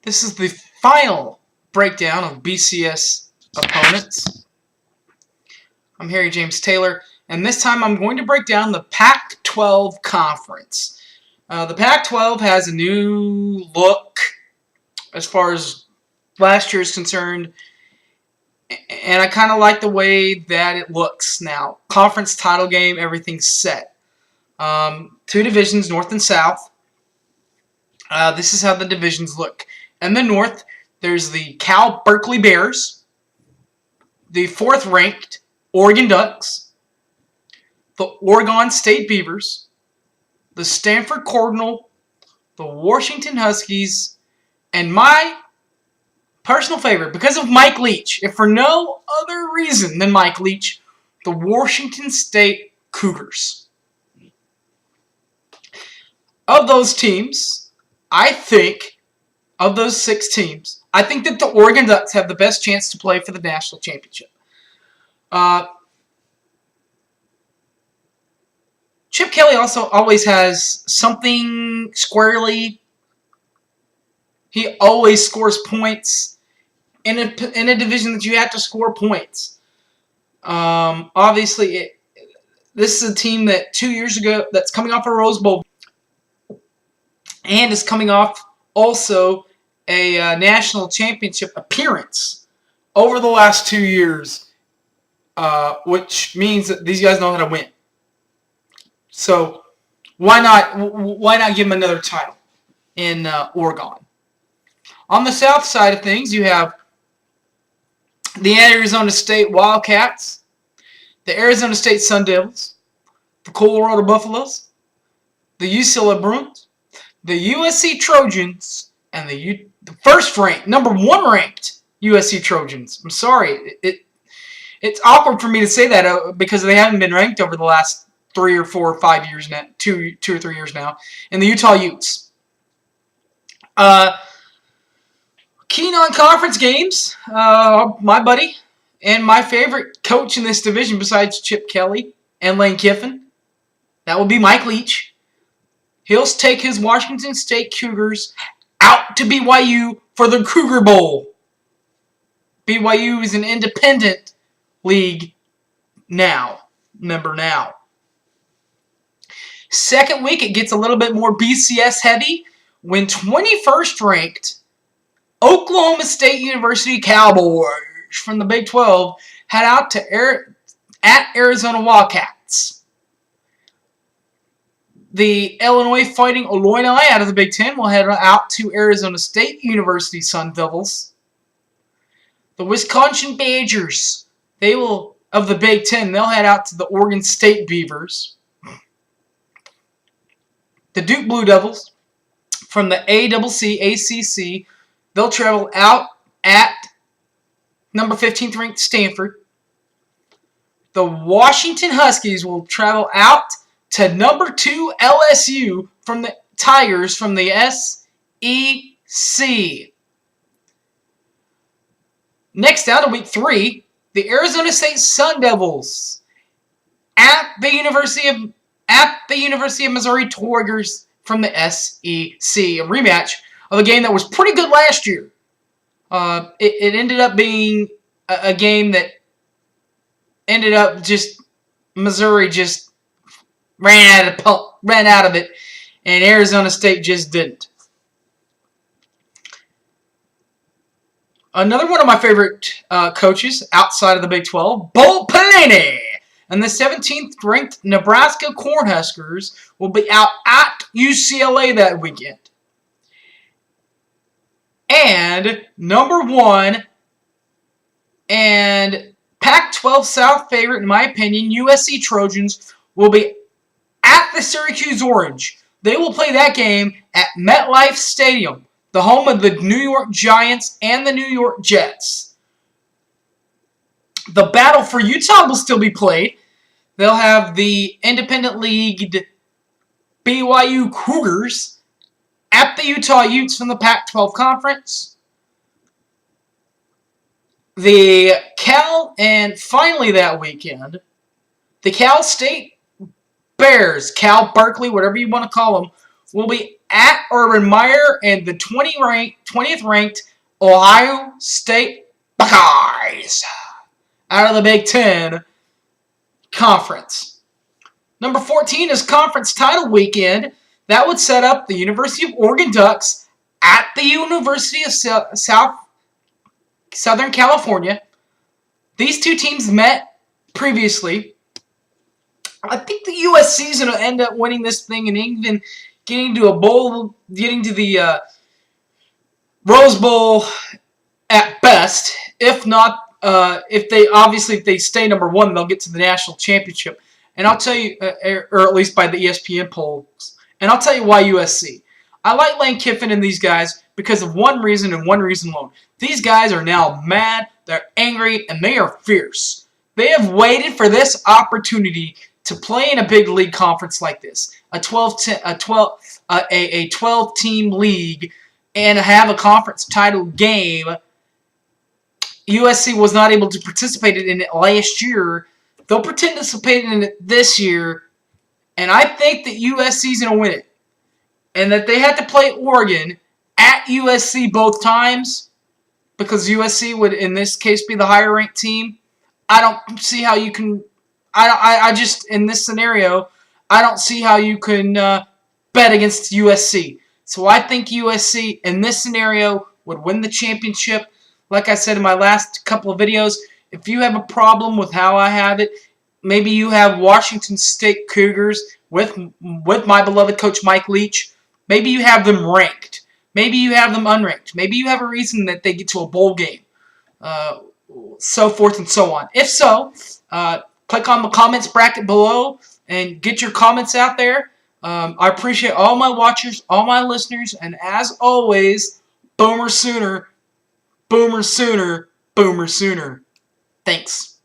This is the final breakdown of BCS opponents. I'm Harry James Taylor, and this time I'm going to break down the Pac-12 conference. The Pac-12 has a new look as far as last year is concerned, and I kind of like the way that it looks now. Conference title game, everything's set. Two divisions, North and South. This is how the divisions look. In the North, there's the Cal Berkeley Bears, the 4th ranked Oregon Ducks, the Oregon State Beavers, the Stanford Cardinal, the Washington Huskies, and my personal favorite, because of Mike Leach, if for no other reason than Mike Leach, the Washington State Cougars. Of those teams, I think, of those 6 teams, I think that the Oregon Ducks have the best chance to play for the national championship. Chip Kelly also always has something squarely. He always scores points in a division that you have to score points. Obviously, this is a team that 2 years ago that's coming off a Rose Bowl and is coming off also a national championship appearance over the last 2 years, which means that these guys know how to win. So why not give them another title in Oregon? On the south side of things, you have the Arizona State Wildcats, the Arizona State Sun Devils, the Colorado Buffaloes, the UCLA Bruins, the USC Trojans, and the first ranked, number 1 ranked USC Trojans. I'm sorry, it's awkward for me to say that because they haven't been ranked over the last 3 or 4 or 5 years now, 2 or 3 years now, and the Utah Utes. Keen on conference games, my buddy and my favorite coach in this division besides Chip Kelly and Lane Kiffin, that will be Mike Leach. He'll take his Washington State Cougars out to BYU for the Cougar Bowl. BYU is an independent league member now. Second week, it gets a little bit more BCS heavy when 21st ranked Oklahoma State University Cowboys from the Big 12 head out to Arizona Wildcats. The Illinois Fighting Illini out of the Big 10 will head out to Arizona State University Sun Devils. The Wisconsin Badgers, of the Big 10, they'll head out to the Oregon State Beavers. The Duke Blue Devils from the ACC, they'll travel out at number 15th ranked Stanford. The Washington Huskies will travel out to number 2 LSU from the Tigers from the SEC. Next out of week 3, the Arizona State Sun Devils at the University of Missouri Tigers from the SEC. A rematch of a game that was pretty good last year. It ended up being a game that ended up Missouri just ran out of it, and Arizona State just didn't. Another one of my favorite coaches outside of the Big 12, Bo Pelini, and the 17th ranked Nebraska Cornhuskers will be out at UCLA that weekend. And number 1 and Pac-12 South favorite, in my opinion, USC Trojans will be at the Syracuse Orange. They will play that game at MetLife Stadium, the home of the New York Giants and the New York Jets. The battle for Utah will still be played. They'll have the independent leagued BYU Cougars at the Utah Utes from the Pac-12 Conference. And finally that weekend, the Cal State Bears, Cal Berkeley, whatever you want to call them, will be at Urban Meyer and the 20th ranked Ohio State Buckeyes out of the Big Ten Conference. Number 14 is conference title weekend. That would set up the University of Oregon Ducks at the University of Southern California. These two teams met previously. I think the USC is going to end up winning this thing and even getting to a bowl, getting to the Rose Bowl at best. If not, if they stay number one, they'll get to the national championship. And I'll tell you, or at least by the ESPN polls. And I'll tell you why USC. I like Lane Kiffin and these guys because of one reason and one reason alone. These guys are now mad, they're angry, and they are fierce. They have waited for this opportunity to play in a big league conference like this, a 12-team league, and have a conference title game. USC was not able to participate in it last year. They'll participate in it this year, and I think that USC is going to win it. And that they had to play Oregon at USC both times because USC would, in this case, be the higher ranked team. I don't see how you can. I just, in this scenario, I don't see how you can bet against USC. So I think USC in this scenario would win the championship. Like I said in my last couple of videos, if you have a problem with how I have it, maybe you have Washington State Cougars with my beloved coach Mike Leach. Maybe you have them ranked. Maybe you have them unranked. Maybe you have a reason that they get to a bowl game. So forth and so on. If so, click on the comments bracket below and get your comments out there. I appreciate all my watchers, all my listeners, and as always, Boomer Sooner, Boomer Sooner, Boomer Sooner. Thanks.